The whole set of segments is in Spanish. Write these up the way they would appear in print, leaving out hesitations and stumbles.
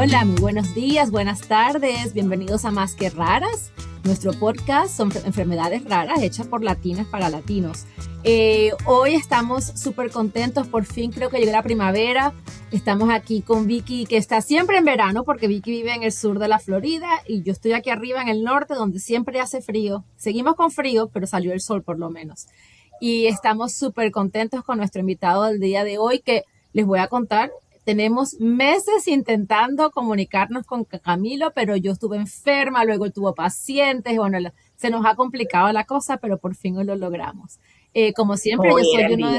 Hola, muy buenos días, buenas tardes, bienvenidos a Más que Raras. Nuestro podcast son enfermedades raras hechas por latinas para latinos. Hoy estamos súper contentos, por fin creo que llegó la primavera. Estamos aquí con Vicky, que está siempre en verano, porque Vicky vive en el sur de la Florida y yo estoy aquí arriba en el norte, donde siempre hace frío. Seguimos con frío, pero salió el sol por lo menos. Y estamos súper contentos con nuestro invitado del día de hoy, que les voy a contar. Tenemos meses intentando comunicarnos con Camilo, pero yo estuve enferma, luego él tuvo pacientes, bueno, se nos ha complicado la cosa, pero por fin hoy lo logramos. Como siempre, yo soy uno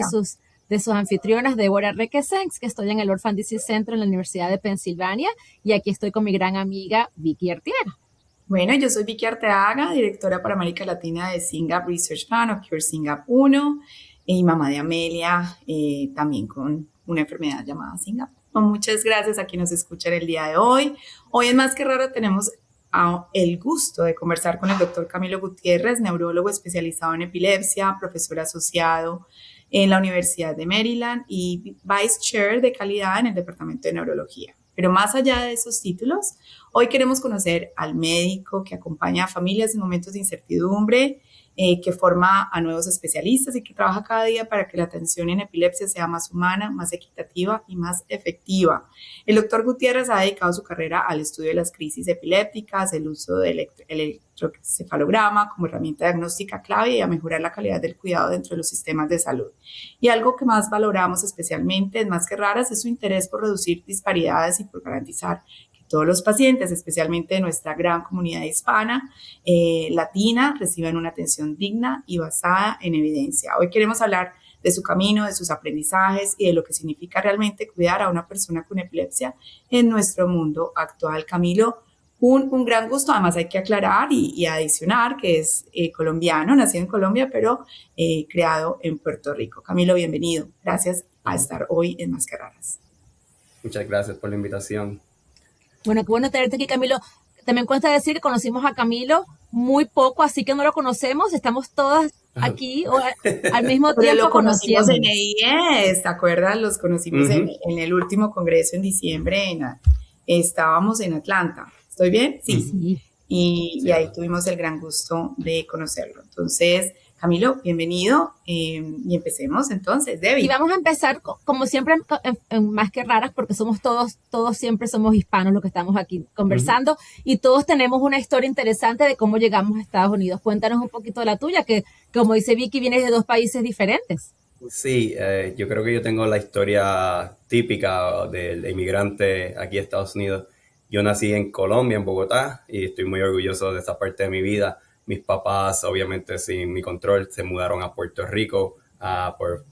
de sus anfitrionas, Débora Requesens, que estoy en el Orphan Disease Center en la Universidad de Pensilvania, y aquí estoy con mi gran amiga Vicky Arteaga. Bueno, yo soy Vicky Arteaga, directora para América Latina de SYNGAP Research Fund o Cure SYNGAP 1 y mamá de Amelia, también con una enfermedad llamada SYNGAP. Muchas gracias a quien nos escucha el día de hoy. Hoy en Más que Raro tenemos el gusto de conversar con el doctor Camilo Gutiérrez, neurólogo especializado en epilepsia, profesor asociado en la Universidad de Maryland y Vice Chair de calidad en el Departamento de Neurología. Pero más allá de esos títulos, hoy queremos conocer al médico que acompaña a familias en momentos de incertidumbre, que forma a nuevos especialistas y que trabaja cada día para que la atención en epilepsia sea más humana, más equitativa y más efectiva. El doctor Gutiérrez ha dedicado su carrera al estudio de las crisis epilépticas, el uso del electroencefalograma como herramienta diagnóstica clave y a mejorar la calidad del cuidado dentro de los sistemas de salud. Y algo que más valoramos especialmente en Más que Raras es su interés por reducir disparidades y por garantizar todos los pacientes, especialmente de nuestra gran comunidad hispana, latina, reciban una atención digna y basada en evidencia. Hoy queremos hablar de su camino, de sus aprendizajes y de lo que significa realmente cuidar a una persona con epilepsia en nuestro mundo actual. Camilo, un gran gusto. Además hay que aclarar y adicionar que es colombiano, nacido en Colombia, pero creado en Puerto Rico. Camilo, bienvenido. Gracias a estar hoy en Más que Raras. Muchas gracias por la invitación. Bueno, qué bueno tenerte aquí, Camilo. También cuesta decir que conocimos a Camilo muy poco, así que no lo conocemos. Estamos todas aquí al mismo tiempo. Pero lo conocimos en EIS, ¿te acuerdas? Los conocimos en el último congreso en diciembre. Estábamos en Atlanta. ¿Estoy bien? Sí. Y ahí tuvimos el gran gusto de conocerlo. Entonces, Camilo, bienvenido y empecemos entonces, Debbie. Y vamos a empezar, como siempre, en Más que Raras, porque somos todos siempre somos hispanos los que estamos aquí conversando y todos tenemos una historia interesante de cómo llegamos a Estados Unidos. Cuéntanos un poquito de la tuya, que como dice Vicky, vienes de dos países diferentes. Sí, yo creo que yo tengo la historia típica del inmigrante aquí a Estados Unidos. Yo nací en Colombia, en Bogotá, y estoy muy orgulloso de esa parte de mi vida. Mis papás, obviamente sin mi control, se mudaron a Puerto Rico por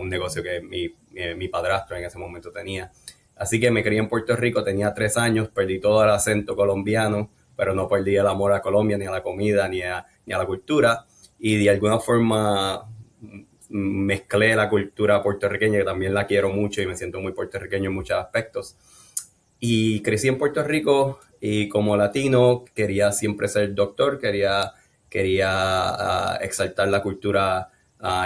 un negocio que mi padrastro en ese momento tenía. Así que me crié en Puerto Rico, tenía 3 años, perdí todo el acento colombiano, pero no perdí el amor a Colombia, ni a la comida, ni a la cultura. Y de alguna forma mezclé la cultura puertorriqueña, que también la quiero mucho y me siento muy puertorriqueño en muchos aspectos. Y crecí en Puerto Rico y como latino quería siempre ser doctor, quería exaltar la cultura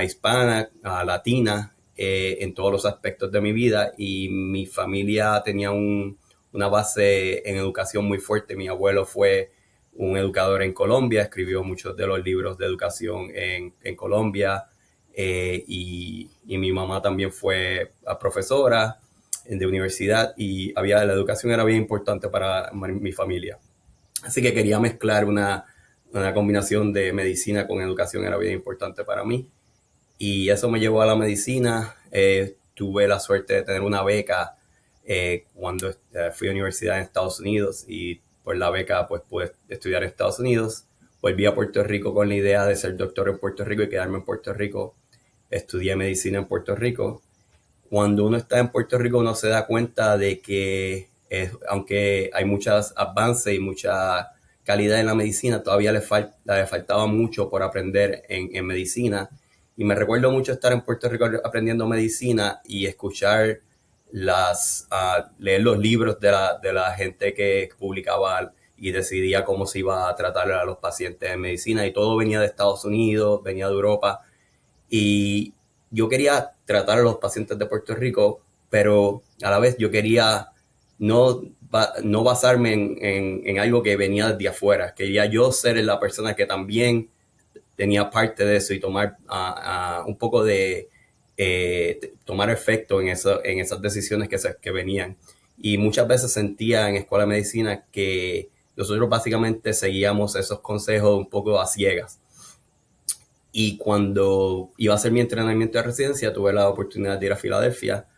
hispana, latina, en todos los aspectos de mi vida. Y mi familia tenía una base en educación muy fuerte. Mi abuelo fue un educador en Colombia, escribió muchos de los libros de educación en Colombia, y mi mamá también fue profesora de universidad y la educación era bien importante para mi familia. Así que quería mezclar una combinación de medicina con educación, era bien importante para mí. Y eso me llevó a la medicina. Tuve la suerte de tener una beca cuando fui a la universidad en Estados Unidos y por la beca pues pude estudiar en Estados Unidos. Volví a Puerto Rico con la idea de ser doctor en Puerto Rico y quedarme en Puerto Rico. Estudié medicina en Puerto Rico. Cuando uno está en Puerto Rico uno se da cuenta de que aunque hay muchos avances y mucha calidad en la medicina, todavía le faltaba mucho por aprender en medicina. Y me recuerdo mucho estar en Puerto Rico aprendiendo medicina y escuchar leer los libros de la gente que publicaba y decidía cómo se iba a tratar a los pacientes en medicina. Y todo venía de Estados Unidos, venía de Europa. Y yo quería tratar a los pacientes de Puerto Rico, pero a la vez yo quería no basarme en algo que venía de afuera. Quería yo ser la persona que también tenía parte de eso y tomar un poco de tomar efecto en esas decisiones que venían. Y muchas veces sentía en Escuela de Medicina que nosotros básicamente seguíamos esos consejos un poco a ciegas. Y cuando iba a hacer mi entrenamiento de residencia, tuve la oportunidad de ir a Filadelfia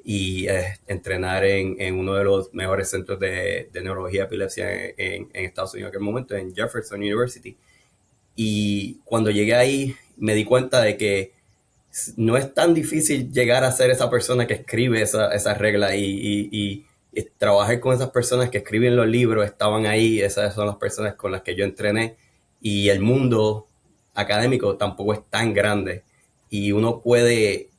y entrenar en uno de los mejores centros de neurología y epilepsia en Estados Unidos en aquel momento, en Jefferson University. Y cuando llegué ahí, me di cuenta de que no es tan difícil llegar a ser esa persona que escribe esa regla y trabajar con esas personas que escriben los libros, estaban ahí, esas son las personas con las que yo entrené, y el mundo académico tampoco es tan grande y uno puede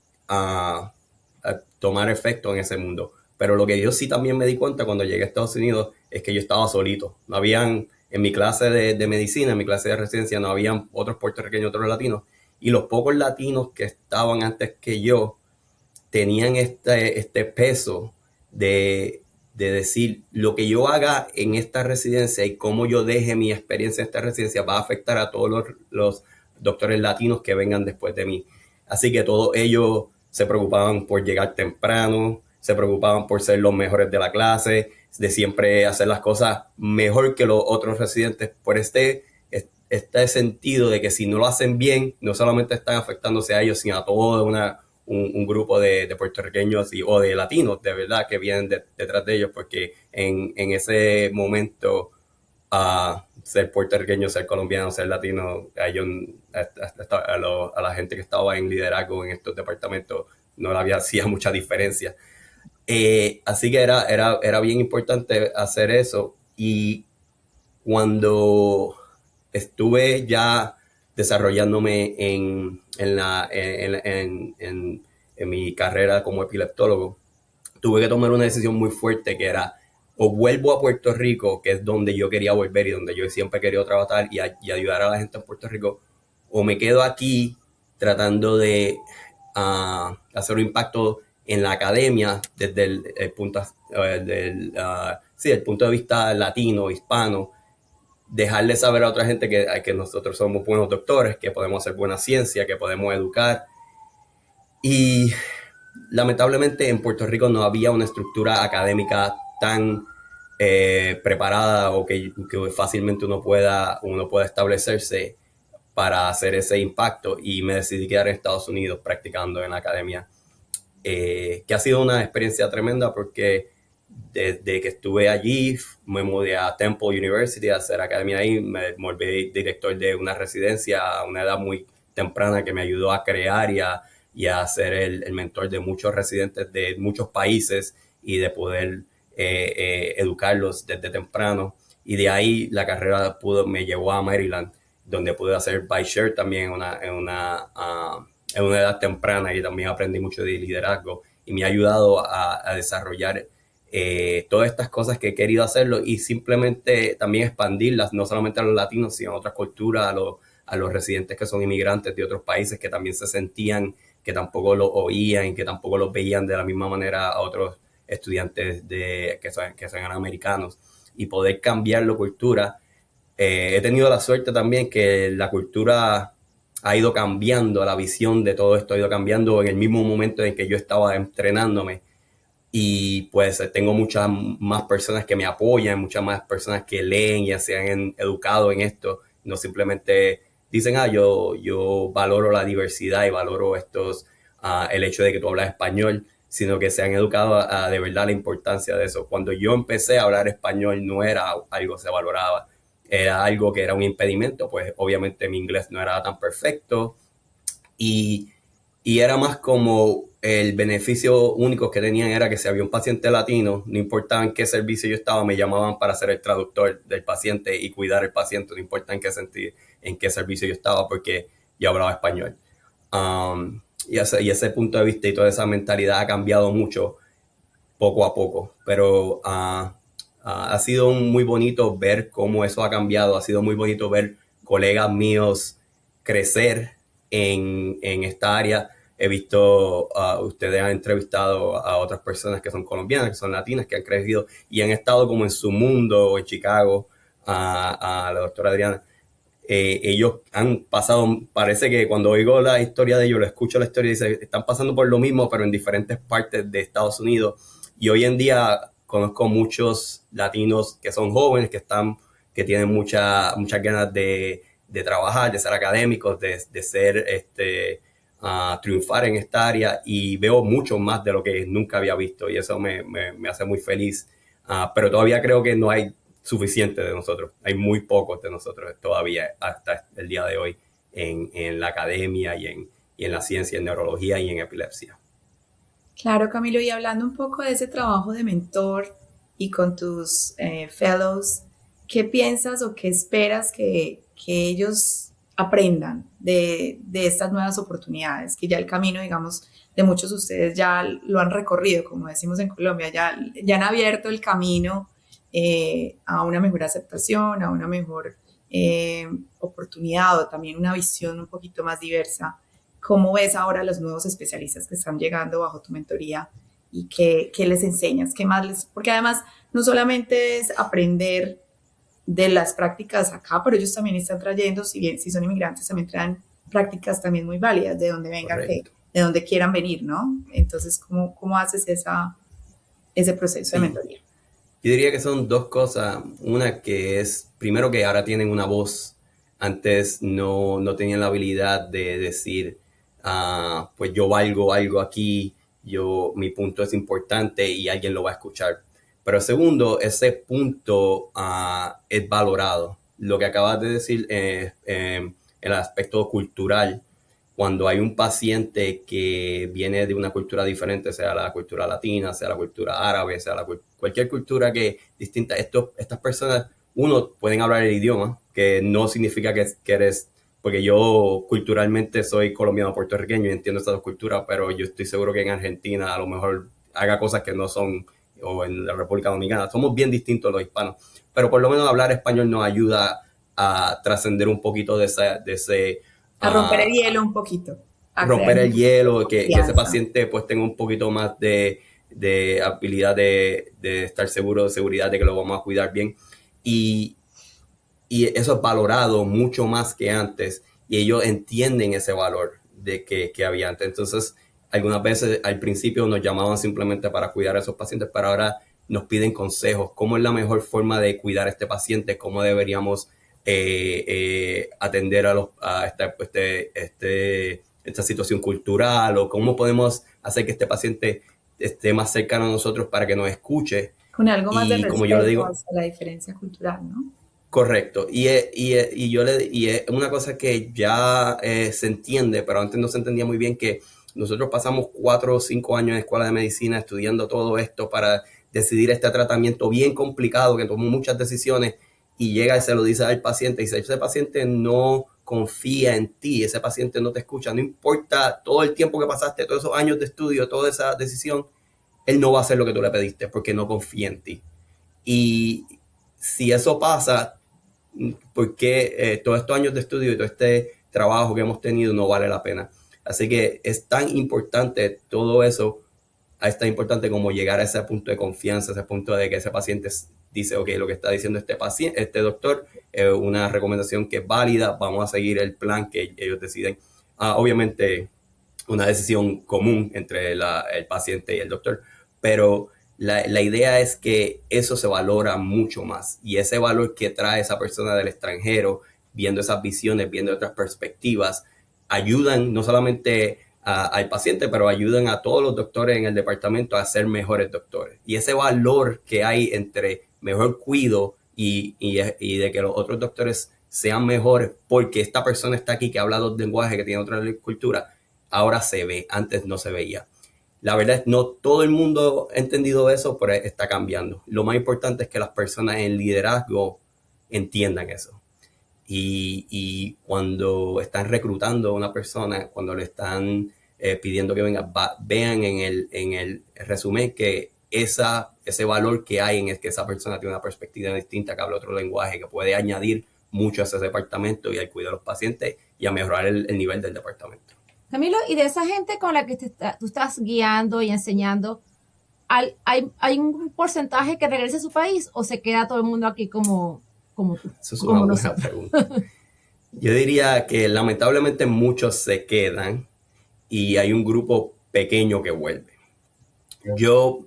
tomar efecto en ese mundo. Pero lo que yo sí también me di cuenta cuando llegué a Estados Unidos es que yo estaba solito. No habían, en mi clase de medicina, en mi clase de residencia, no habían otros puertorriqueños, otros latinos. Y los pocos latinos que estaban antes que yo tenían este peso de decir lo que yo haga en esta residencia y cómo yo deje mi experiencia en esta residencia va a afectar a todos los doctores latinos que vengan después de mí. Así que todos ellos se preocupaban por llegar temprano, se preocupaban por ser los mejores de la clase, de siempre hacer las cosas mejor que los otros residentes por este sentido de que si no lo hacen bien, no solamente están afectándose a ellos, sino a todo un grupo de puertorriqueños o de latinos, de verdad, que vienen detrás de ellos, porque en ese momento ser puertorriqueño, ser colombiano, ser latino, a la gente que estaba en liderazgo en estos departamentos no le hacía mucha diferencia. Así que era bien importante hacer eso. Y cuando estuve ya desarrollándome en mi carrera como epileptólogo, tuve que tomar una decisión muy fuerte que era o vuelvo a Puerto Rico, que es donde yo quería volver y donde yo siempre he querido trabajar y ayudar a la gente en Puerto Rico, o me quedo aquí tratando de hacer un impacto en la academia desde el punto de vista latino, hispano, dejarle saber a otra gente que nosotros somos buenos doctores, que podemos hacer buena ciencia, que podemos educar. Y lamentablemente en Puerto Rico no había una estructura académica tan preparada o que fácilmente uno pueda establecerse para hacer ese impacto, y me decidí quedar en Estados Unidos practicando en la academia, que ha sido una experiencia tremenda porque desde que estuve allí me mudé a Temple University a hacer academia ahí, me volví director de una residencia a una edad muy temprana que me ayudó a crear y a ser el mentor de muchos residentes de muchos países y de poder educarlos desde temprano. Y de ahí la carrera me llevó a Maryland, donde pude hacer vice chair también en una edad temprana, y también aprendí mucho de liderazgo y me ha ayudado a desarrollar todas estas cosas que he querido hacerlo y simplemente también expandirlas, no solamente a los latinos, sino a otras culturas, a los residentes que son inmigrantes de otros países que también se sentían que tampoco los oían y que tampoco los veían de la misma manera a otros estudiantes que son americanos, y poder cambiar la cultura. He tenido la suerte también que la cultura ha ido cambiando, la visión de todo esto ha ido cambiando en el mismo momento en que yo estaba entrenándome. Y pues tengo muchas más personas que me apoyan, muchas más personas que leen y se han educado en esto. No simplemente dicen, yo valoro la diversidad y valoro el hecho de que tú hablas español, sino que se han educado a de verdad la importancia de eso. Cuando yo empecé a hablar español no era algo que se valoraba, era algo que era un impedimento, pues obviamente mi inglés no era tan perfecto y era más como el beneficio único que tenían era que si había un paciente latino, no importaba en qué servicio yo estaba, me llamaban para ser el traductor del paciente y cuidar al paciente, no importa en qué servicio yo estaba, porque yo hablaba español. Y ese punto de vista y toda esa mentalidad ha cambiado mucho poco a poco, pero ha sido muy bonito ver cómo eso ha cambiado, ha sido muy bonito ver colegas míos crecer en esta área. he visto, ustedes han entrevistado a otras personas que son colombianas, que son latinas, que han crecido y han estado como en su mundo en Chicago, a la doctora Adriana. Ellos han pasado, parece que cuando oigo la historia de ellos, lo escucho la historia y dice, están pasando por lo mismo, pero en diferentes partes de Estados Unidos. Y hoy en día conozco muchos latinos que son jóvenes, que tienen muchas ganas de trabajar, de ser académicos, de ser, triunfar en esta área, y veo mucho más de lo que nunca había visto y eso me hace muy feliz. Pero todavía creo que no hay suficiente de nosotros. Hay muy pocos de nosotros todavía hasta el día de hoy en la academia y en la ciencia, en neurología y en epilepsia. Claro, Camilo, y hablando un poco de ese trabajo de mentor y con tus fellows, ¿qué piensas o qué esperas que ellos aprendan de estas nuevas oportunidades? Que ya el camino, digamos, de muchos de ustedes ya lo han recorrido, como decimos en Colombia, ya han abierto el camino a una mejor aceptación, a una mejor oportunidad o también una visión un poquito más diversa. ¿Cómo ves ahora a los nuevos especialistas que están llegando bajo tu mentoría y qué les enseñas? ¿Qué más les...? Porque además no solamente es aprender de las prácticas acá, pero ellos también están trayendo, si bien si son inmigrantes, también traen prácticas también muy válidas de donde vengan, de donde quieran venir, ¿no? Entonces, ¿cómo haces ese proceso de mentoría? Yo diría que son dos cosas. Una que es, primero, que ahora tienen una voz. Antes no tenían la habilidad de decir, pues yo valgo algo aquí, mi punto es importante y alguien lo va a escuchar. Pero segundo, ese punto es valorado. Lo que acabas de decir, el aspecto cultural, cuando hay un paciente que viene de una cultura diferente, sea la cultura latina, sea la cultura árabe, sea cualquier cultura distinta, estas personas, uno, pueden hablar el idioma, que no significa que eres, porque yo culturalmente soy colombiano puertorriqueño y entiendo estas dos culturas, pero yo estoy seguro que en Argentina a lo mejor haga cosas que no son, o en la República Dominicana, somos bien distintos los hispanos, pero por lo menos hablar español nos ayuda a trascender un poquito de ese a romper el hielo un poquito. Romper el hielo, que ese paciente pues tenga un poquito más de habilidad de estar seguro, de seguridad de que lo vamos a cuidar bien. Y eso es valorado mucho más que antes y ellos entienden ese valor de que había antes. Entonces, algunas veces al principio nos llamaban simplemente para cuidar a esos pacientes, pero ahora nos piden consejos. ¿Cómo es la mejor forma de cuidar a este paciente? ¿Cómo deberíamos atender a esta situación cultural? ¿O cómo podemos hacer que este paciente esté más cercano a nosotros para que nos escuche? Con algo más de respeto, como yo le digo, hacia la diferencia cultural, ¿no? Correcto. Y es una cosa que ya se entiende, pero antes no se entendía muy bien, que nosotros pasamos 4 o 5 años en escuela de medicina estudiando todo esto para decidir este tratamiento bien complicado, que tomó muchas decisiones, y llega y se lo dice al paciente, y si ese paciente no confía en ti, ese paciente no te escucha, no importa todo el tiempo que pasaste, todos esos años de estudio, toda esa decisión, él no va a hacer lo que tú le pediste porque no confía en ti. Y si eso pasa, ¿por qué todos estos años de estudio y todo este trabajo que hemos tenido no vale la pena? Así que es tan importante todo eso, es tan importante como llegar a ese punto de confianza, ese punto de que ese paciente dice, ok, lo que está diciendo este doctor es una recomendación que es válida, vamos a seguir el plan que ellos deciden. Obviamente, una decisión común entre el paciente y el doctor, pero la idea es que eso se valora mucho más, y ese valor que trae esa persona del extranjero, viendo esas visiones, viendo otras perspectivas, ayudan no solamente al paciente, pero ayudan a todos los doctores en el departamento a ser mejores doctores. Y ese valor que hay entre mejor cuido y de que los otros doctores sean mejores porque esta persona está aquí que habla dos lenguajes, que tiene otra cultura, ahora se ve, antes no se veía. La verdad es que no todo el mundo ha entendido eso, pero está cambiando. Lo más importante es que las personas en liderazgo entiendan eso. Y cuando están reclutando a una persona, cuando le están pidiendo que venga, vean en el resumen que ese valor que hay en que esa persona tiene una perspectiva distinta, que habla otro lenguaje, que puede añadir mucho a ese departamento y al cuidado de los pacientes y a mejorar el nivel del departamento. Camilo, y de esa gente con la que tú estás guiando y enseñando, ¿hay un porcentaje que regrese a su país o se queda todo el mundo aquí como tú, Eso es como una buena nosotros? pregunta. Yo diría que lamentablemente muchos se quedan y hay un grupo pequeño que vuelve. Yo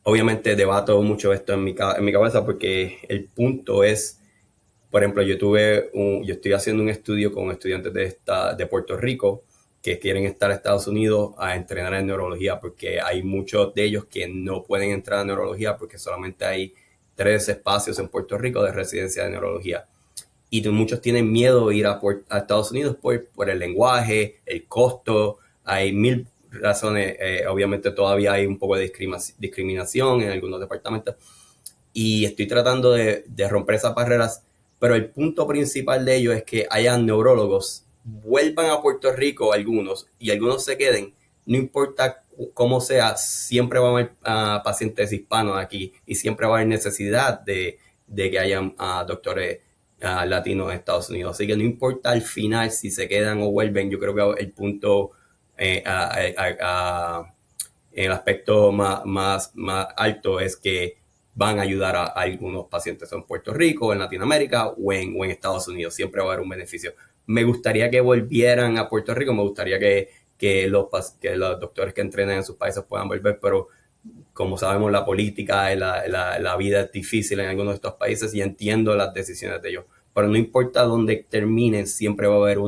obviamente debato mucho esto en mi cabeza porque el punto es, por ejemplo, yo estoy haciendo un estudio con estudiantes de Puerto Rico que quieren estar en Estados Unidos a entrenar en neurología porque hay muchos de ellos que no pueden entrar a neurología porque solamente hay 3 espacios en Puerto Rico de residencia de neurología. Y muchos tienen miedo de ir a Estados Unidos por el lenguaje, el costo, hay mil razones, obviamente todavía hay un poco de discriminación en algunos departamentos y estoy tratando de romper esas barreras, pero el punto principal de ello es que hayan neurólogos, vuelvan a Puerto Rico algunos y algunos se queden, no importa cómo sea, siempre va a haber pacientes hispanos aquí y siempre va a haber necesidad de que hayan doctores latinos en Estados Unidos. Así que no importa al final si se quedan o vuelven, yo creo que el punto, el aspecto más alto es que van a ayudar a algunos pacientes en Puerto Rico, en Latinoamérica o en Estados Unidos. Siempre va a haber un beneficio. Me gustaría que volvieran a Puerto Rico, me gustaría que los doctores que entrenan en sus países puedan volver, pero como sabemos, la política y la vida es difícil en algunos de estos países y entiendo las decisiones de ellos. Pero no importa dónde terminen, siempre va a haber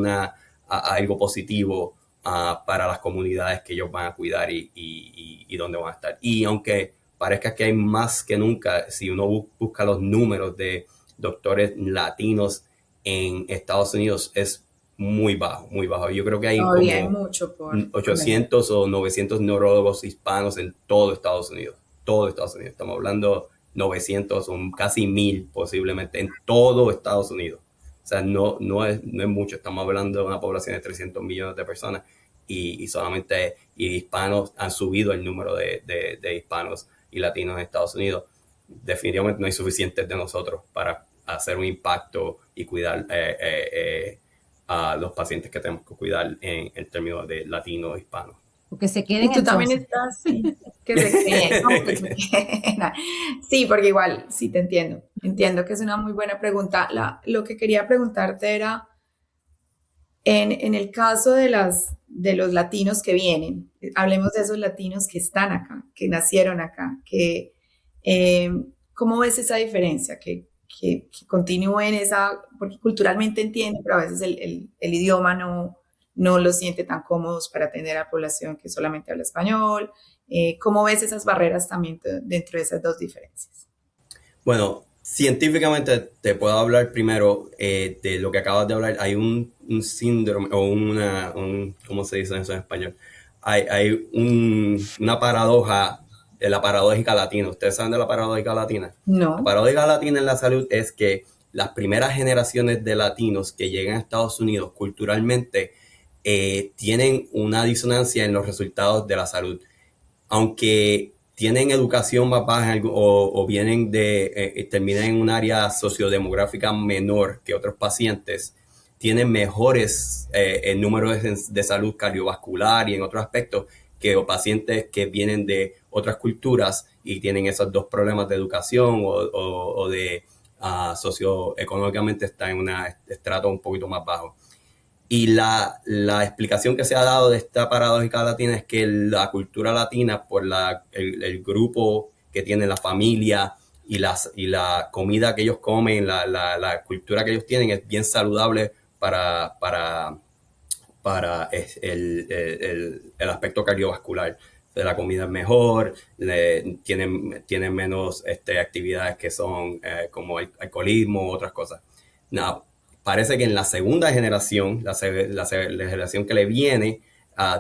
algo positivo para las comunidades que ellos van a cuidar y dónde van a estar. Y aunque parezca que hay más que nunca, si uno busca los números de doctores latinos en Estados Unidos, es muy bajo, muy bajo. Yo creo que hay Todavía como hay mucho por 800 o 900 neurólogos hispanos en todo Estados Unidos. Todo Estados Unidos. Estamos hablando 900 o casi 1000 posiblemente en todo Estados Unidos. O sea, no es mucho. Estamos hablando de una población de 300 millones de personas y solamente hispanos han subido el número de hispanos y latinos en Estados Unidos. Definitivamente no hay suficientes de nosotros para hacer un impacto y cuidar a los pacientes que tenemos que cuidar en términos de latinos e hispanos. Porque se queden Y tú también entonces. estás, sí, que se queden, no, que se queden. Sí, porque igual, sí te entiendo. Entiendo que es una muy buena pregunta. Lo que quería preguntarte era, en el caso de los latinos que vienen, hablemos de esos latinos que están acá, que nacieron acá, eh, ¿cómo ves esa diferencia? Que continúen esa, porque culturalmente entiendo, pero a veces el idioma no los siente tan cómodos para atender a la población que solamente habla español. ¿Cómo ves esas barreras también dentro de esas dos diferencias? Bueno, científicamente te puedo hablar primero de lo que acabas de hablar. Hay un síndrome o ¿cómo se dice eso en español? Hay una paradoja de la paradójica latina. ¿Ustedes saben de la paradójica latina? No. La paradójica latina en la salud es que las primeras generaciones de latinos que llegan a Estados Unidos culturalmente tienen una disonancia en los resultados de la salud. Aunque tienen educación más baja o vienen terminan en un área sociodemográfica menor que otros pacientes, tienen mejores números de salud cardiovascular y en otros aspectos que pacientes que vienen de otras culturas y tienen esos dos problemas de educación o de socioeconómicamente están en un estrato un poquito más bajo. Y la explicación que se ha dado de esta paradójica latina es que la cultura latina, por el grupo que tiene la familia y la comida que ellos comen, la cultura que ellos tienen, es bien saludable para el aspecto cardiovascular. De la comida es mejor, tienen menos actividades que son como el alcoholismo u otras cosas. No, parece que en la segunda generación, la generación que le viene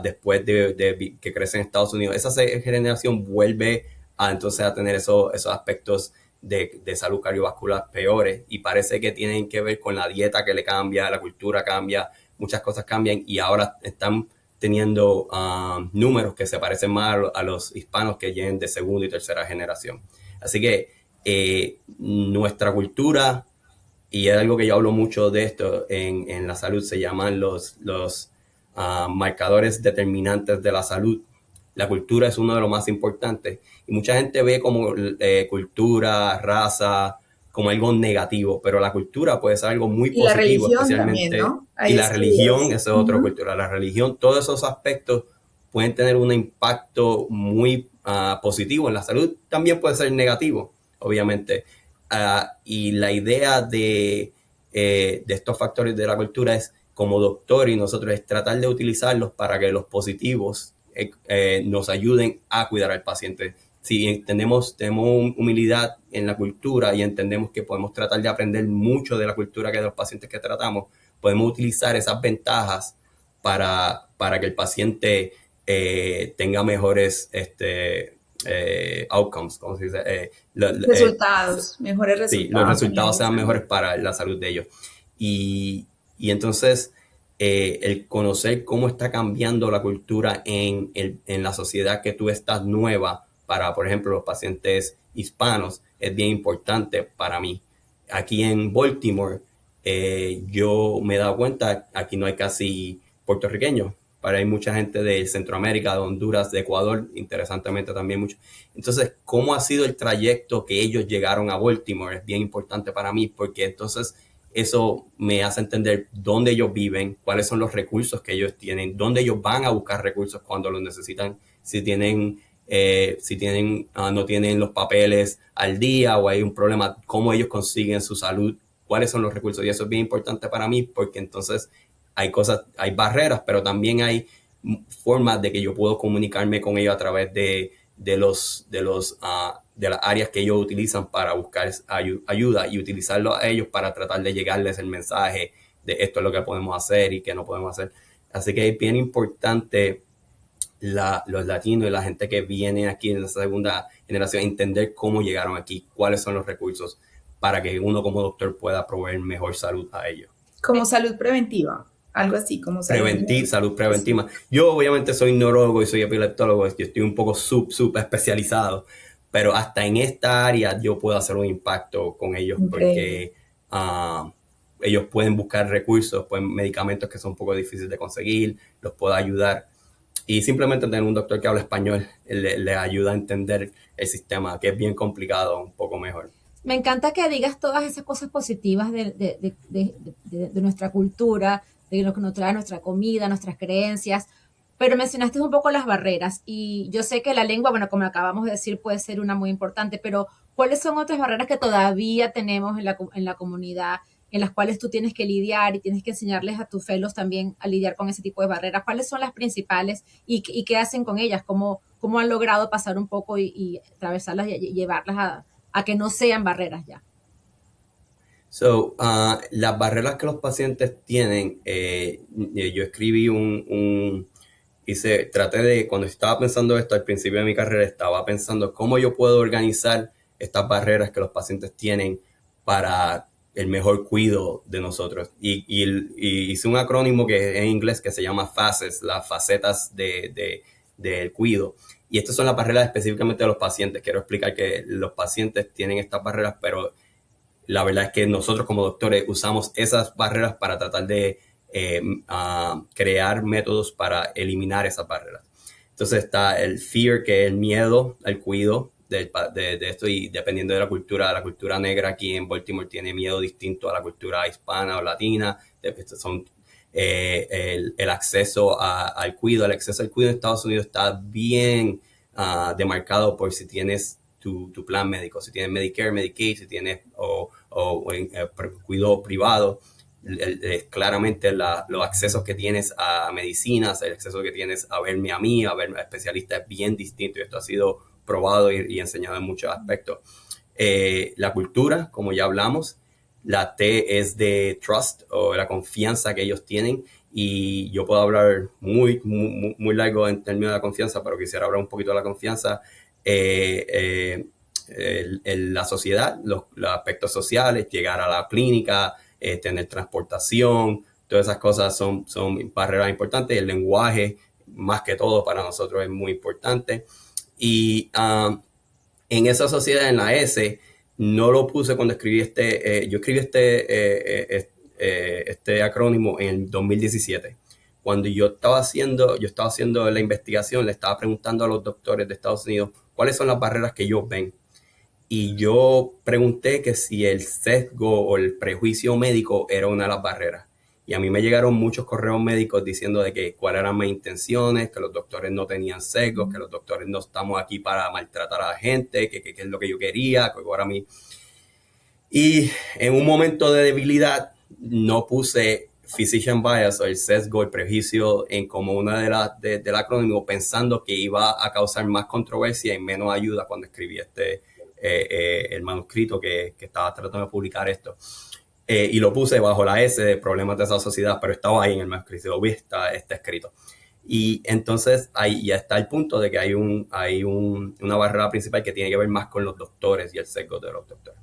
después de que crece en Estados Unidos, esa generación vuelve entonces a tener esos aspectos de salud cardiovascular peores y parece que tienen que ver con la dieta que le cambia, la cultura cambia, muchas cosas cambian y ahora están teniendo números que se parecen más a los hispanos que lleguen de segunda y tercera generación. Así que nuestra cultura, y es algo que yo hablo mucho de esto en la salud, se llaman los marcadores determinantes de la salud, la cultura es uno de los más importantes. Y mucha gente ve como cultura, raza, como algo negativo, pero la cultura puede ser algo muy Y la positivo, religión también, especialmente, ¿no? y Hay la religión, estudios. esa es otra cultura, la religión, todos esos aspectos pueden tener un impacto muy positivo en la salud, también puede ser negativo, obviamente. Y la idea de estos factores de la cultura es, como doctor y nosotros, es tratar de utilizarlos para que los positivos nos ayuden a cuidar al paciente. Si tenemos humildad en la cultura y entendemos que podemos tratar de aprender mucho de la cultura que de los pacientes que tratamos, podemos utilizar esas ventajas para que el paciente tenga mejores outcomes, ¿cómo se dice? Resultados, mejores Sí, resultados. los a resultados nivel de sean salud. mejores para la salud de ellos. Y entonces, el conocer cómo está cambiando la cultura en la sociedad que tú estás nueva para, por ejemplo, los pacientes hispanos, es bien importante para mí. Aquí en Baltimore, yo me he dado cuenta, aquí no hay casi puertorriqueños, pero hay mucha gente de Centroamérica, de Honduras, de Ecuador, interesantemente también mucho. Entonces, ¿cómo ha sido el trayecto que ellos llegaron a Baltimore? Es bien importante para mí, porque entonces eso me hace entender dónde ellos viven, cuáles son los recursos que ellos tienen, dónde ellos van a buscar recursos cuando los necesitan, si no tienen los papeles al día o hay un problema, cómo ellos consiguen su salud, cuáles son los recursos. Y eso es bien importante para mí, porque entonces hay barreras, pero también hay formas de que yo puedo comunicarme con ellos a través de las áreas que ellos utilizan para buscar ayuda, y utilizarlo a ellos para tratar de llegarles el mensaje de esto es lo que podemos hacer y qué no podemos hacer. Así que es bien importante los latinos y la gente que viene aquí en la segunda generación entender cómo llegaron aquí, cuáles son los recursos para que uno como doctor pueda proveer mejor salud a ellos. Como salud preventiva, algo así, como Salud preventiva. Yo obviamente soy neurólogo y soy epileptólogo, yo estoy un poco súper especializado, pero hasta en esta área yo puedo hacer un impacto con ellos. Increíble. Porque ellos pueden buscar recursos, medicamentos que son un poco difíciles de conseguir, los puedo ayudar. Y simplemente tener un doctor que habla español le ayuda a entender el sistema, que es bien complicado, un poco mejor. Me encanta que digas todas esas cosas positivas de nuestra cultura, de lo que nos trae nuestra comida, nuestras creencias, pero mencionaste un poco las barreras y yo sé que la lengua, bueno, como acabamos de decir, puede ser una muy importante, pero ¿cuáles son otras barreras que todavía tenemos en la comunidad, en las cuales tú tienes que lidiar y tienes que enseñarles a tus fellows también a lidiar con ese tipo de barreras? ¿Cuáles son las principales y qué hacen con ellas? ¿Cómo han logrado pasar un poco y atravesarlas y llevarlas a que no sean barreras ya? Las barreras que los pacientes tienen, yo escribí cuando estaba pensando esto al principio de mi carrera, estaba pensando cómo yo puedo organizar estas barreras que los pacientes tienen para el mejor cuidado de nosotros. Y hice un acrónimo que en inglés que se llama FACES, las facetas del cuidado. Y estas son las barreras específicamente de los pacientes. Quiero explicar que los pacientes tienen estas barreras, pero la verdad es que nosotros como doctores usamos esas barreras para tratar de crear métodos para eliminar esas barreras. Entonces está el fear, que es el miedo al cuidado de esto, y dependiendo de la cultura negra aquí en Baltimore tiene miedo distinto a la cultura hispana o latina. El acceso al cuidado. El acceso al cuidado en Estados Unidos está bien demarcado por si tienes tu plan médico, si tienes Medicare, Medicaid, si tienes cuidado privado. Claramente los accesos que tienes a medicinas, el acceso que tienes a verme a mí, a ver a especialistas es bien distinto, y esto ha sido probado y enseñado en muchos aspectos. La cultura, como ya hablamos, la T es de trust, o la confianza que ellos tienen, y yo puedo hablar muy largo en términos de la confianza, pero quisiera hablar un poquito de la confianza. La sociedad, los aspectos sociales, llegar a la clínica, tener transportación, todas esas cosas son barreras importantes. El lenguaje, más que todo, para nosotros es muy importante. Y en esa sociedad, en la S, no lo puse cuando escribí yo escribí este acrónimo en 2017, cuando yo estaba haciendo la investigación, le estaba preguntando a los doctores de Estados Unidos cuáles son las barreras que ellos ven. Y yo pregunté que si el sesgo o el prejuicio médico era una de las barreras. Y a mí me llegaron muchos correos médicos diciendo de que cuáles eran mis intenciones, que los doctores no tenían sesgos, que los doctores no estamos aquí para maltratar a la gente, que es lo que yo quería, que ahora mí. Y en un momento de debilidad no puse physician bias o el sesgo, el prejuicio en como una del acrónimo, pensando que iba a causar más controversia y menos ayuda cuando escribí el manuscrito que estaba tratando de publicar esto. Y lo puse bajo la S de problemas de esa sociedad, pero estaba ahí en el manuscrito, está escrito. Y entonces ahí ya está el punto de que hay una barrera principal que tiene que ver más con los doctores y el sesgo de los doctores.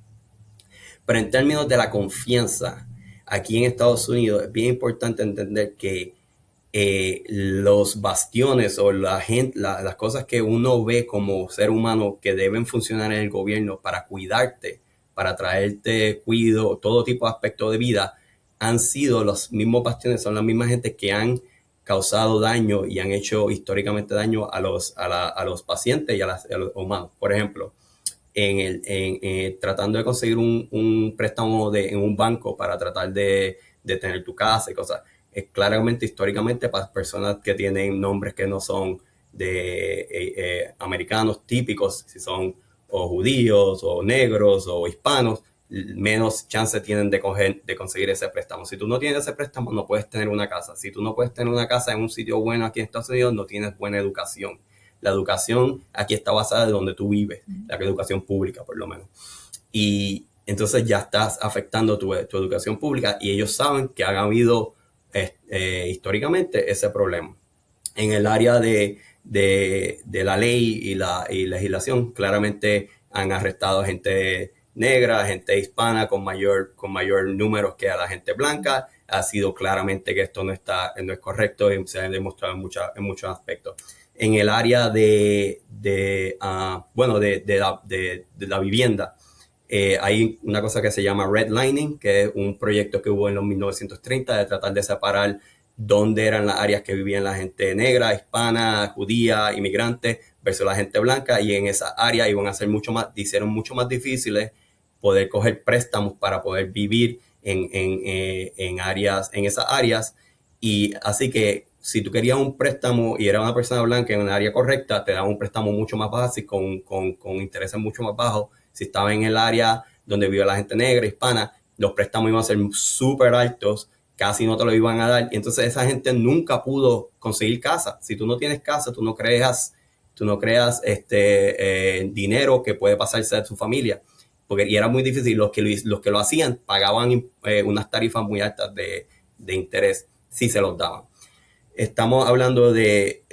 Pero en términos de la confianza, aquí en Estados Unidos es bien importante entender que los bastiones o las cosas que uno ve como ser humano que deben funcionar en el gobierno para cuidarte, para traerte cuidado, todo tipo de aspectos de vida, han sido los mismos bastiones, son las mismas gente que han causado daño y han hecho históricamente daño a los pacientes y a los humanos. Por ejemplo, tratando de conseguir un préstamo en un banco para tratar de tener tu casa y cosas. Es claramente, históricamente, para personas que tienen nombres que no son de americanos típicos, si son o judíos o negros o hispanos, menos chance tienen de conseguir ese préstamo. Si tú no tienes ese préstamo, no puedes tener una casa. Si tú no puedes tener una casa en un sitio bueno aquí en Estados Unidos, no tienes buena educación. La educación aquí está basada en donde tú vives, la educación pública por lo menos. Y entonces ya estás afectando tu educación pública y ellos saben que han habido históricamente ese problema. En el área de la ley y legislación, claramente han arrestado gente negra, gente hispana con mayor números que a la gente blanca. Ha sido claramente que esto no es correcto y se ha demostrado en muchos aspectos. En el área de la vivienda, hay una cosa que se llama redlining, que es un proyecto que hubo en los 1930 de tratar de separar dónde eran las áreas que vivían la gente negra, hispana, judía, inmigrante versus la gente blanca, y en esa área hicieron mucho más difíciles poder coger préstamos para poder vivir en esas áreas. Y así que si tú querías un préstamo y eras una persona blanca en un área correcta, te daban un préstamo mucho más básico con intereses mucho más bajos. Si estaba en el área donde vive la gente negra, hispana, los préstamos iban a ser súper altos, casi no te lo iban a dar. Y entonces esa gente nunca pudo conseguir casa. Si tú no tienes casa, tú no creas dinero que puede pasarse a tu familia. Y era muy difícil. Los que lo hacían pagaban unas tarifas muy altas de interés si se los daban. Estamos hablando de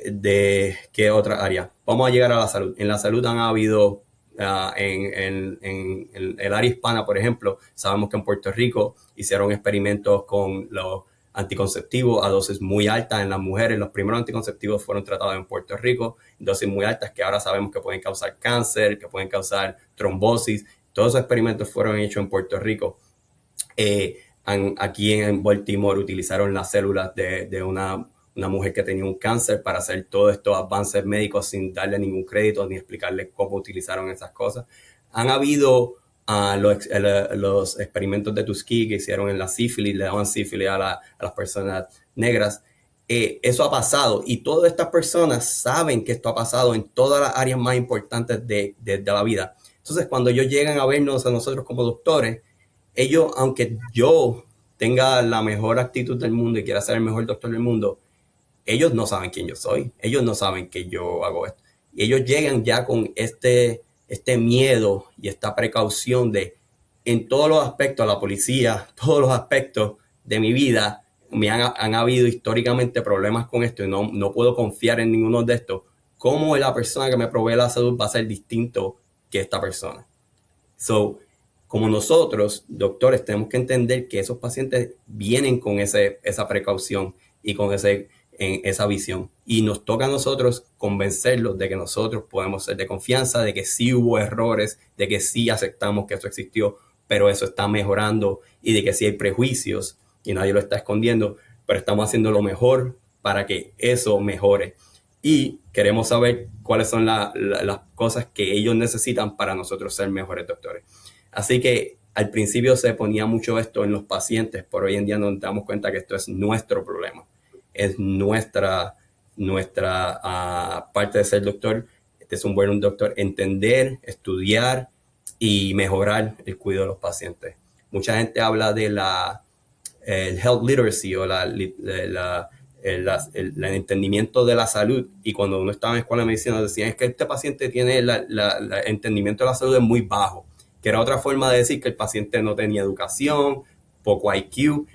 ¿qué otra área? Vamos a llegar a la salud. En la salud han habido, en el área hispana, por ejemplo, sabemos que en Puerto Rico hicieron experimentos con los anticonceptivos a dosis muy altas en las mujeres. Los primeros anticonceptivos fueron tratados en Puerto Rico, dosis muy altas que ahora sabemos que pueden causar cáncer, que pueden causar trombosis. Todos esos experimentos fueron hechos en Puerto Rico. Aquí en Baltimore utilizaron las células de una mujer que tenía un cáncer para hacer todos estos avances médicos sin darle ningún crédito ni explicarle cómo utilizaron esas cosas. Han habido los experimentos de Tuskegee que hicieron en la sífilis, le daban sífilis a las personas negras. Eso ha pasado y todas estas personas saben que esto ha pasado en todas las áreas más importantes de la vida. Entonces, cuando ellos llegan a vernos a nosotros como doctores, ellos, aunque yo tenga la mejor actitud del mundo y quiera ser el mejor doctor del mundo, ellos no saben quién yo soy. Ellos no saben que yo hago esto. Y ellos llegan ya con este miedo y esta precaución de, en todos los aspectos, la policía, todos los aspectos de mi vida, han habido históricamente problemas con esto y no puedo confiar en ninguno de estos. ¿Cómo la persona que me provee la salud va a ser distinto que esta persona? Como nosotros, doctores, tenemos que entender que esos pacientes vienen con esa precaución y con esa visión. Y nos toca a nosotros convencerlos de que nosotros podemos ser de confianza, de que sí hubo errores, de que sí aceptamos que eso existió, pero eso está mejorando, y de que sí hay prejuicios y nadie lo está escondiendo, pero estamos haciendo lo mejor para que eso mejore. Y queremos saber cuáles son las cosas que ellos necesitan para nosotros ser mejores doctores. Así que al principio se ponía mucho esto en los pacientes, pero hoy en día nos damos cuenta que esto es nuestro problema. Es nuestra parte de ser doctor. Este es un buen doctor, entender, estudiar y mejorar el cuidado de los pacientes. Mucha gente habla de el health literacy o el entendimiento de la salud, y cuando uno estaba en escuela de medicina decían es que este paciente tiene el entendimiento de la salud es muy bajo, que era otra forma de decir que el paciente no tenía educación, poco IQ,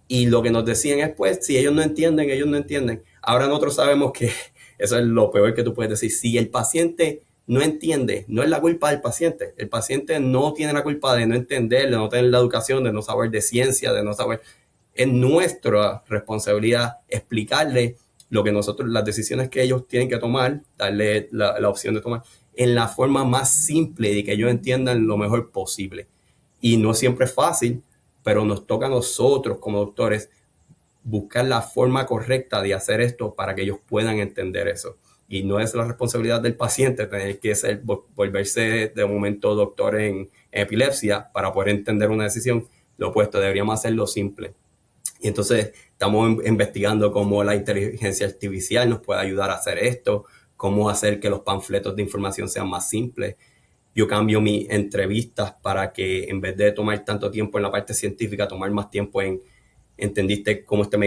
y lo que nos decían es pues si ellos no entienden, ellos no entienden. Ahora nosotros sabemos que eso es lo peor que tú puedes decir. Si el paciente no entiende, no es la culpa del paciente. El paciente no tiene la culpa de no entender, de no tener la educación, de no saber de ciencia, de no saber. Es nuestra responsabilidad explicarle lo que nosotros, las decisiones que ellos tienen que tomar, darle la opción de tomar en la forma más simple de que ellos entiendan lo mejor posible. Y no siempre es fácil, pero nos toca a nosotros como doctores buscar la forma correcta de hacer esto para que ellos puedan entender eso. Y no es la responsabilidad del paciente tener que volverse de momento doctor en epilepsia para poder entender una decisión. Lo opuesto, deberíamos hacerlo simple. Y entonces estamos investigando cómo la inteligencia artificial nos puede ayudar a hacer esto, cómo hacer que los panfletos de información sean más simples. Yo cambio mis entrevistas para que en vez de tomar tanto tiempo en la parte científica, tomar más tiempo en entendiste cómo este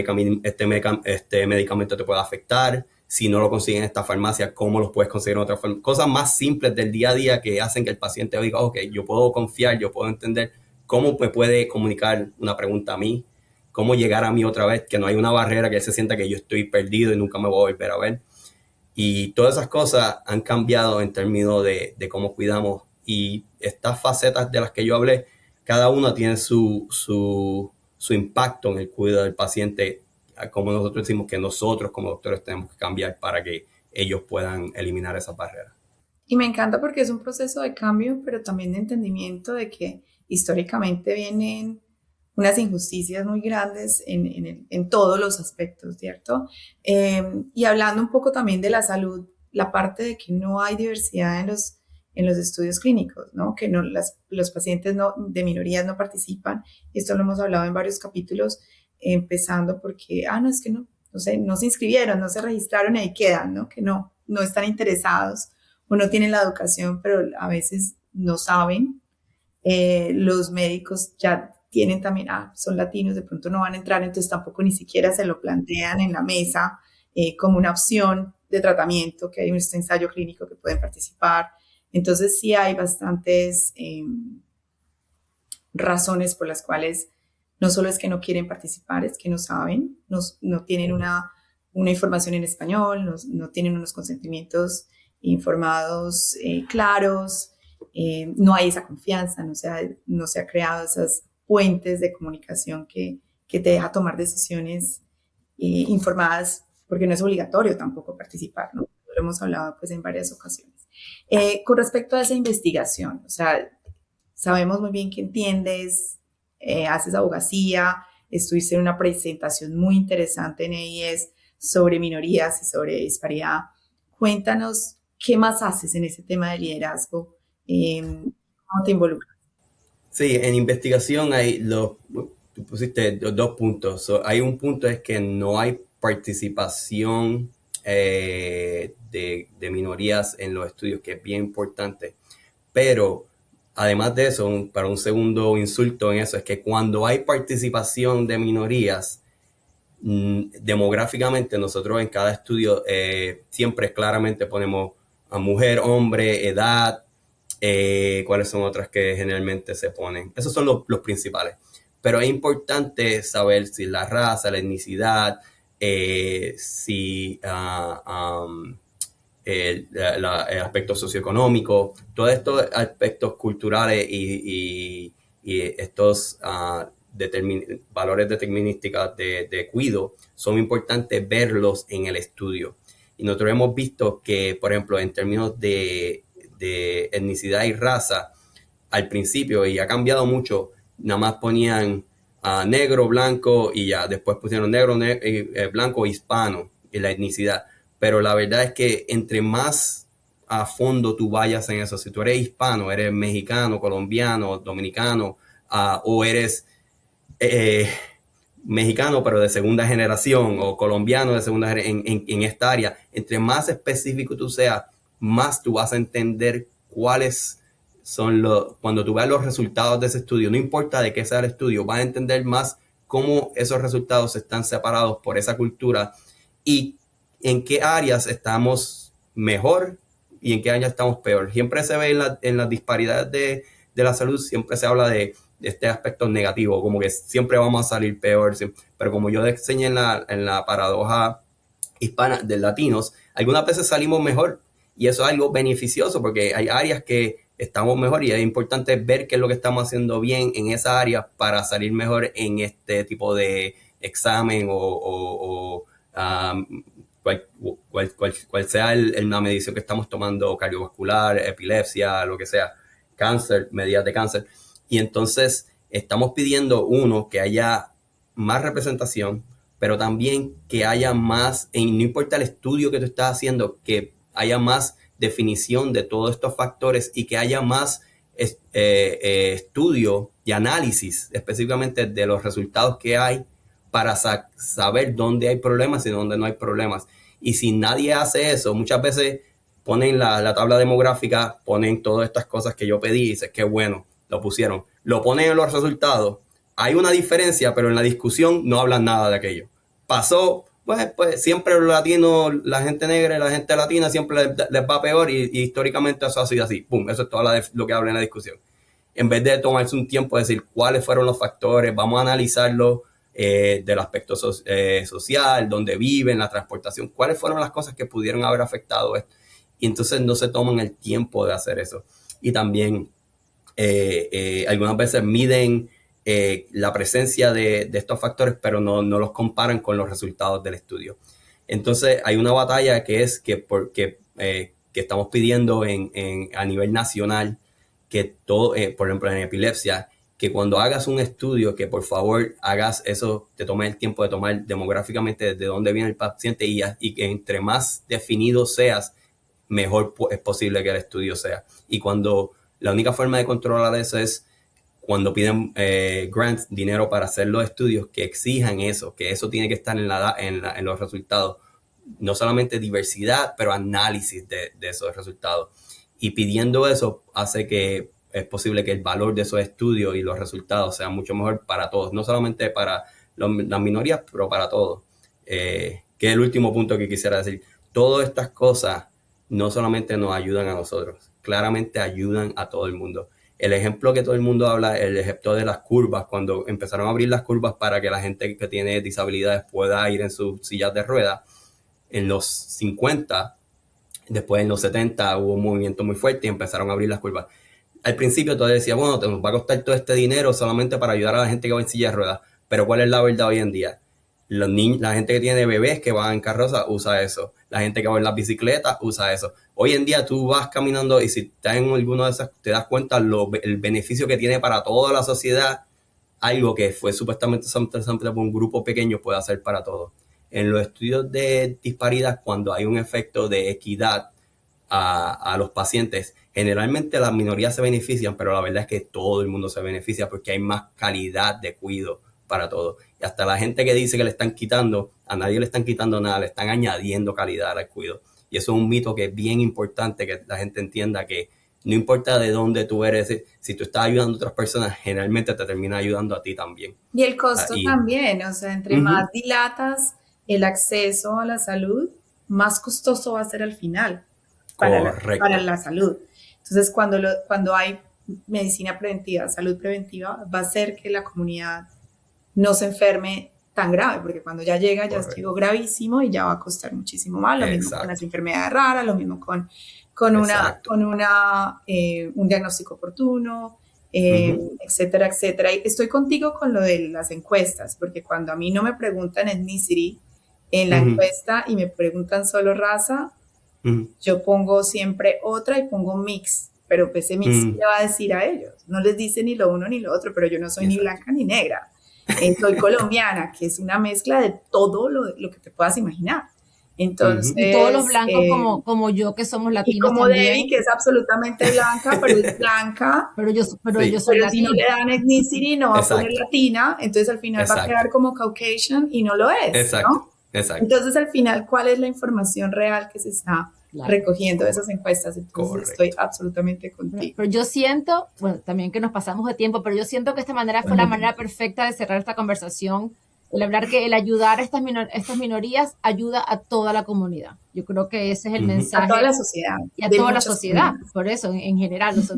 medicamento te puede afectar, si no lo consigues en esta farmacia, cómo los puedes conseguir en otra farmacia. Cosas más simples del día a día que hacen que el paciente diga, ok, yo puedo confiar, yo puedo entender cómo me puede comunicar una pregunta a mí, cómo llegar a mí otra vez, que no hay una barrera, que él se sienta que yo estoy perdido y nunca me voy a volver a ver. Y todas esas cosas han cambiado en términos de cómo cuidamos. Y estas facetas de las que yo hablé, cada una tiene su impacto en el cuidado del paciente, como nosotros decimos que nosotros como doctores tenemos que cambiar para que ellos puedan eliminar esas barreras. Y me encanta porque es un proceso de cambio, pero también de entendimiento de que históricamente vienen unas injusticias muy grandes en todos los aspectos, ¿cierto? Y hablando un poco también de la salud, la parte de que no hay diversidad en los estudios clínicos, ¿no? Que no, los pacientes de minorías no participan. Esto lo hemos hablado en varios capítulos, empezando porque, no, es que no sé, no se inscribieron, no se registraron y ahí quedan, ¿no? Que no están interesados o no tienen la educación, pero a veces no saben. Los médicos ya tienen también, son latinos, de pronto no van a entrar, entonces tampoco ni siquiera se lo plantean en la mesa como una opción de tratamiento, que hay un ensayo clínico que pueden participar. Entonces sí hay bastantes razones por las cuales no solo es que no quieren participar, es que no saben, no tienen una información en español, no tienen unos consentimientos informados claros, no hay esa confianza, no se ha creado esas puentes de comunicación que te deja tomar decisiones informadas, porque no es obligatorio tampoco participar, ¿no? Lo hemos hablado pues en varias ocasiones. Con respecto a esa investigación, o sea, sabemos muy bien que entiendes, haces abogacía, estuviste en una presentación muy interesante en AES sobre minorías y sobre disparidad. Cuéntanos qué más haces en ese tema de liderazgo, cómo te involucras. Sí, en investigación tú pusiste dos puntos. Hay un punto es que no hay participación de minorías en los estudios, que es bien importante. Pero además de eso, para un segundo insulto en eso, es que cuando hay participación de minorías, demográficamente nosotros en cada estudio siempre claramente ponemos a mujer, hombre, edad, cuáles son otras que generalmente se ponen. Esos son los principales. Pero es importante saber si la raza, la etnicidad, si el aspecto socioeconómico, todos estos aspectos culturales y estos valores determinísticos de cuidado son importantes verlos en el estudio. Y nosotros hemos visto que, por ejemplo, en términos de etnicidad y raza, al principio, y ha cambiado mucho, nada más ponían negro, blanco y ya, después pusieron negro, blanco, hispano. la etnicidad. Pero la verdad es que entre más a fondo tú vayas en eso, si tú eres hispano, eres mexicano, colombiano, dominicano, o eres mexicano pero de segunda generación o colombiano de segunda generación en esta área, entre más específico tú seas, más tú vas a entender cuáles son cuando tú veas los resultados de ese estudio, no importa de qué sea el estudio, vas a entender más cómo esos resultados están separados por esa cultura y en qué áreas estamos mejor y en qué áreas estamos peor. Siempre se ve en las disparidades de la salud, siempre se habla de este aspecto negativo, como que siempre vamos a salir peor, pero como yo enseñé en la paradoja hispana de latinos, algunas veces salimos mejor y eso es algo beneficioso porque hay áreas que estamos mejor y es importante ver qué es lo que estamos haciendo bien en esa área para salir mejor en este tipo de examen o cual sea la medición que estamos tomando, cardiovascular, epilepsia, lo que sea, cáncer, medidas de cáncer. Y entonces estamos pidiendo, uno, que haya más representación, pero también que haya más, no importa el estudio que tú estás haciendo, que haya más definición de todos estos factores y que haya más estudio y análisis específicamente de los resultados que hay para saber dónde hay problemas y dónde no hay problemas. Y si nadie hace eso, muchas veces ponen la tabla demográfica, ponen todas estas cosas que yo pedí y dices, qué bueno, lo pusieron. Lo ponen en los resultados. Hay una diferencia, pero en la discusión no hablan nada de aquello. Pasó, pues siempre los latinos, la gente negra y la gente latina siempre les va peor y históricamente eso ha sido así. Pum, eso es todo lo que habla en la discusión. En vez de tomarse un tiempo de decir cuáles fueron los factores, vamos a analizarlo del aspecto social, dónde viven, la transportación, cuáles fueron las cosas que pudieron haber afectado esto. Y entonces no se toman el tiempo de hacer eso. Y también algunas veces miden la presencia de estos factores, pero no los comparan con los resultados del estudio. Entonces hay una batalla que es que estamos pidiendo a nivel nacional que todo, por ejemplo en epilepsia, que cuando hagas un estudio, que por favor hagas eso, te tomes el tiempo de tomar demográficamente de dónde viene el paciente y que entre más definido seas, mejor es posible que el estudio sea. Y cuando la única forma de controlar eso es cuando piden grants, dinero para hacer los estudios, que exijan eso, que eso tiene que estar en los resultados. No solamente diversidad, pero análisis de esos resultados. Y pidiendo eso hace que es posible que el valor de esos estudios y los resultados sean mucho mejor para todos, no solamente para las minorías, pero para todos. Que es el último punto que quisiera decir. Todas estas cosas no solamente nos ayudan a nosotros, claramente ayudan a todo el mundo. El ejemplo que todo el mundo habla, el ejemplo de las curvas, cuando empezaron a abrir las curvas para que la gente que tiene disabilidades pueda ir en sus sillas de ruedas, en los 50, después en los 70 hubo un movimiento muy fuerte y empezaron a abrir las curvas. Al principio todo decía, bueno, te nos va a costar todo este dinero solamente para ayudar a la gente que va en silla de ruedas, pero ¿cuál es la verdad hoy en día? La gente que tiene bebés que van en carroza usa eso. La gente que va en las bicicletas usa eso. Hoy en día tú vas caminando y si estás en alguno de esas, te das cuenta el beneficio que tiene para toda la sociedad, algo que fue supuestamente por un grupo pequeño puede hacer para todos. En los estudios de disparidad, cuando hay un efecto de equidad a los pacientes, generalmente las minorías se benefician, pero la verdad es que todo el mundo se beneficia porque hay más calidad de cuidado para todo. Y hasta la gente que dice que le están quitando, a nadie le están quitando nada, le están añadiendo calidad al cuidado. Y eso es un mito que es bien importante que la gente entienda, que no importa de dónde tú eres, si tú estás ayudando a otras personas, generalmente te termina ayudando a ti también. Y el costo también, o sea, entre más dilatas el acceso a la salud, más costoso va a ser al final para la salud. Entonces, cuando hay medicina preventiva, salud preventiva, va a hacer que la comunidad no se enferme tan grave, porque cuando ya llega ya es algo gravísimo y ya va a costar muchísimo más. Lo mismo con las enfermedades raras, lo mismo con un diagnóstico oportuno, etcétera, etcétera. Y estoy contigo con lo de las encuestas, porque cuando a mí no me preguntan ethnicity en la encuesta y me preguntan solo raza, yo pongo siempre otra y pongo mix, pero ese mix le va a decir a ellos, no les dice ni lo uno ni lo otro, pero yo no soy ni blanca ni negra. Soy colombiana, que es una mezcla de todo lo que te puedas imaginar. Entonces, y todos los blancos como yo, que somos latinos y como también. Debbie, que es absolutamente blanca, pero es blanca. Pero yo soy Pero latina. si no le dan ethnicity, no va a Exacto. poner latina, entonces al final va a quedar como Caucasian y no lo es, Exacto. ¿no? Exacto. Entonces al final, ¿cuál es la información real que se está recogiendo de esas encuestas? Entonces Correcto. estoy absolutamente contigo. Pero yo siento, bueno, también que nos pasamos de tiempo, pero yo siento que esta manera fue la manera perfecta de cerrar esta conversación. El hablar que el ayudar a estas minorías ayuda a toda la comunidad. Yo creo que ese es el mensaje. A toda la sociedad. Y a toda la sociedad, por eso, en general. O sea,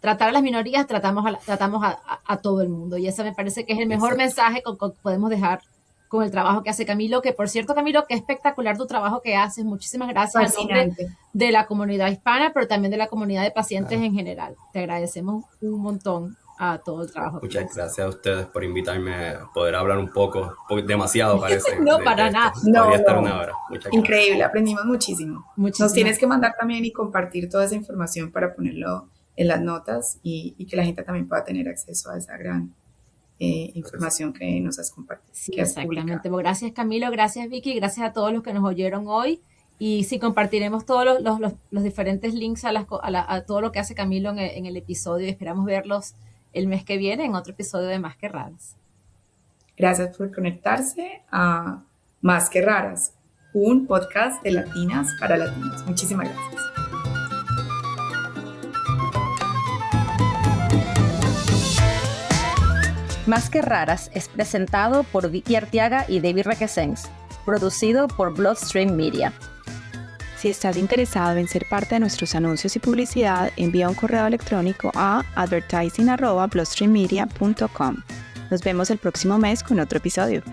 tratar a las minorías, tratamos a todo el mundo. Y ese me parece que es el mejor mensaje que podemos dejar con el trabajo que hace Camilo, que por cierto, Camilo, qué espectacular tu trabajo que haces. Muchísimas gracias en nombre de la comunidad hispana, pero también de la comunidad de pacientes en general. Te agradecemos un montón a todo el trabajo. Muchas gracias a ustedes por invitarme a poder hablar un poco, demasiado parece. No, para nada. Podría estar una hora. Muchas gracias. Increíble, aprendimos muchísimo. Nos tienes que mandar también y compartir toda esa información para ponerlo en las notas y que la gente también pueda tener acceso a esa gran información que nos has compartido. Sí, exactamente. Bueno, gracias Camilo, gracias Vicky, gracias a todos los que nos oyeron hoy. Y sí, compartiremos todos los diferentes links a todo lo que hace Camilo en el episodio y esperamos verlos el mes que viene en otro episodio de Más que Raras. Gracias por conectarse a Más que Raras, un podcast de latinas para latinos. Muchísimas gracias. Más que Raras es presentado por Vicky Arteaga y David Requesens, producido por Bloodstream Media. Si estás interesado en ser parte de nuestros anuncios y publicidad, envía un correo electrónico a advertising@bloodstreammedia.com. Nos vemos el próximo mes con otro episodio.